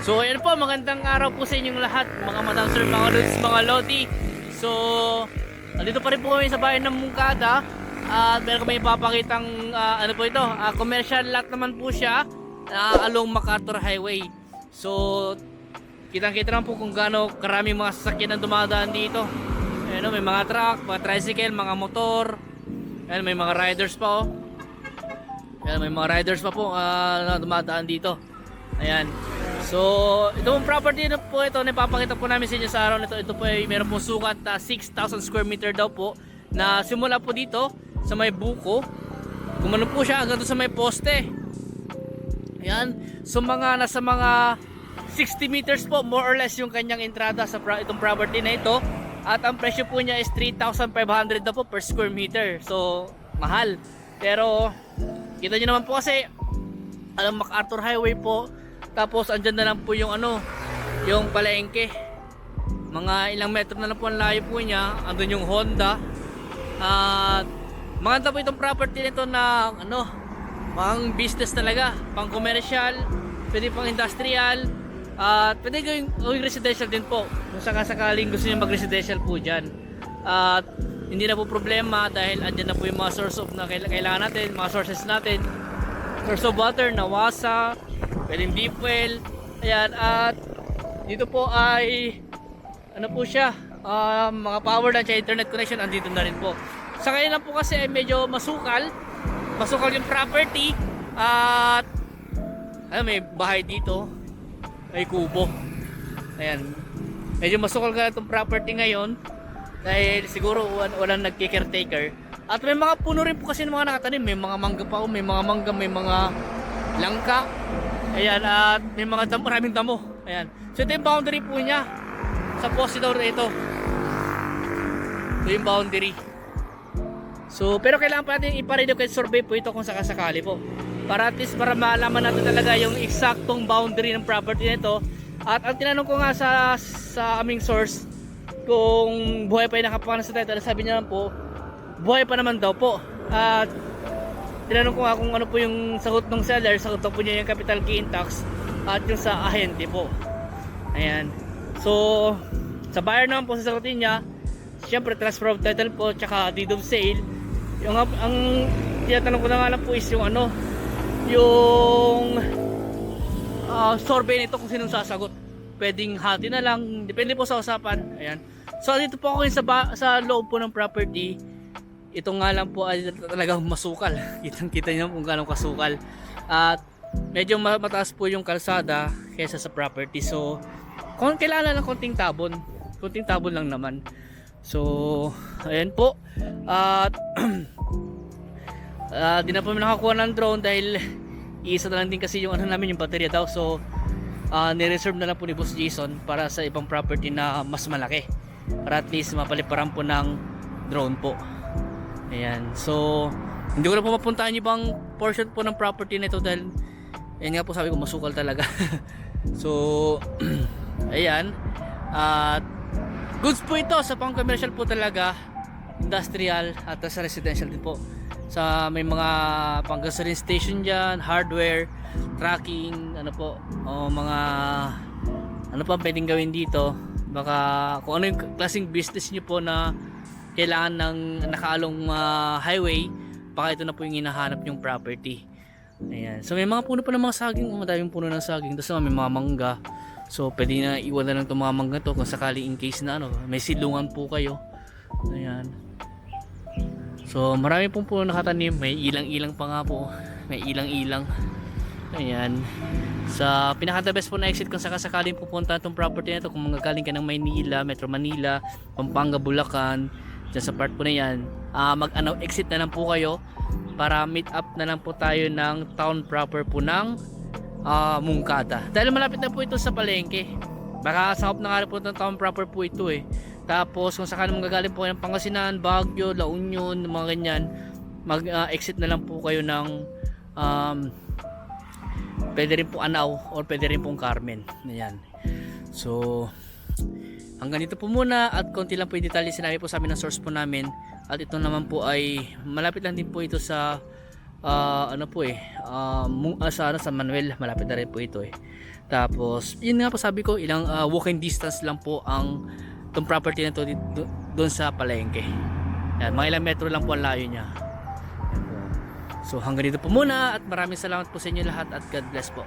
So ayan po, magandang araw po sa inyong lahat, mga madam sir, mga lods, mga lodi. So nandito pa rin po kami sa bayan ng Mungkada. At meron kami ipapakitang ano po ito, commercial lot naman po siya along MacArthur Highway. So kitang-kita naman po kung gaano karami mga sasakyan ang dumadaan dito. Ayan, may mga truck, mga tricycle, mga motor. Ayan, may mga riders pa oh. Ayan, may mga riders pa po na dumadaan dito. Ayan. So, itong property na po ito, napapakita po namin sa inyo sa araw nito. Ito po ay meron pong sukat 6,000 square meter daw po. Na simula po dito sa may buko. Gumano po siya hanggang sa may poste. Ayan. So, nasa mga 60 meters po, more or less yung kanyang entrada sa itong property na ito. At ang presyo po niya is 3,500 na po per square meter. So, mahal. Pero, kita nyo naman po kasi, alam, MacArthur Highway po. Tapos andyan na lang po yung yung palengke. Mga ilang metro na lang po ang layo po niya. Andun yung Honda. At maganda po itong property nito na pang business talaga, pang commercial, pwede pang industrial, at pwede gawing residential din po. Kung sakasakaling gusto niyo mag-residential po diyan. At hindi na po problema dahil andyan na po yung mga source of na kailangan natin, mga sources natin. Source of water, nawasa, pwedeng deep well. Ayan, at dito po ay po siya, mga power na siya, internet connection andito na rin po. Sa ngayon lang po kasi ay medyo masukal yung property. At may bahay dito, may kubo. Ayan, medyo masukal ka itong property ngayon dahil siguro walang nagki-caretaker. At may mga puno rin po kasi ng mga nakatanim. May mga mangga pa, may mga mangga, may mga langka. Ayan, at may mga maraming damo. Ayan. So ito yung boundary po niya. Sa poste daw ito. Ito yung boundary. So, pero kailangan pa natin ipa-relocate survey po ito kung sakasakali po. Para at least para malaman natin talaga yung eksaktong boundary ng property nito. At ang tinanong ko nga sa aming source, kung buhay pa yung nakapangalan sa title, sabi niya po, buhay pa naman daw po. At tinanong ko nga kung ano po yung sagot ng seller. Sagot po niya yung capital gain tax at yung sa ahente po. Ayan. So sa buyer naman po sasagutin niya, syempre transfer of title po tsaka deed of sale. Yung ang tinatanong ko na nga lang po is yung yung survey nito kung sinong sasagot. Pwedeng hati na lang, depende po sa usapan. Ayan. So dito po ako sa loob po ng property. Ito nga lang po ay talagang masukal. Kitang-kita niyo kung gaano kasukal. At medyo mataas po yung kalsada kaysa sa property. So, kung kailangan lang konting tabon lang naman. So, ayan po. At di na po nakakuha ng drone dahil isa na lang din kasi yung namin, yung baterya daw. So, ni-reserve na lang po ni Boss Jason para sa ibang property na mas malaki. Para at least mapaliparan po ng drone po. Ayan, so hindi ko na po mapuntahan yung ibang portion po ng property na ito dahil ayan nga po sabi ko masukal talaga. So ayan, at goods po ito sa pang commercial po talaga, industrial at sa residential din po. Sa may mga pang gasoline station dyan, hardware, tracking, mga pa pwedeng gawin dito. Baka kung ano yung klaseng business nyo po na kailangan ng nakaalong highway, baka ito na po yung hinahanap yung property. Ayan. So may mga puno pa ng mga saging, madaming puno ng saging. Tapos may mga mangga. So pwede na iwan na lang itong mga mangga to kung sakali in case na may silungan po kayo. Ayan. So marami pong puno nakatanim. May ilang-ilang pa nga po. May ilang-ilang. Ayan. Sa pinaka the best po na exit kung sakasakaling pupunta itong property na ito, kung magagaling ka ng Maynila, Metro Manila, Pampanga, Bulacan, dyan sa part po na yan, exit na lang po kayo para meet up na lang po tayo ng town proper po ng Mungkada. Dahil malapit na po ito sa palengke, baka sakop na nga po ng town proper po ito Tapos kung sakaling magagaling po kayo ng Pangasinan, Baguio, La Union, mga ganyan, exit na lang po kayo ng pwede rin po Anao or pwede rin pong Carmen. Ayan. So hanggang dito po muna at konti lang po yung detalye sinabi po sa amin ng source po namin. At ito naman po ay malapit lang din po ito sa ano po sa Manuel, malapit na rin po ito eh. Tapos yun nga po sabi ko, ilang walking distance lang po ang itong property na to doon sa palengke. Yan, mga ilang metro lang po ang layo niya. Yan po. So hanggang dito po muna at maraming salamat po sa inyo lahat at God bless po.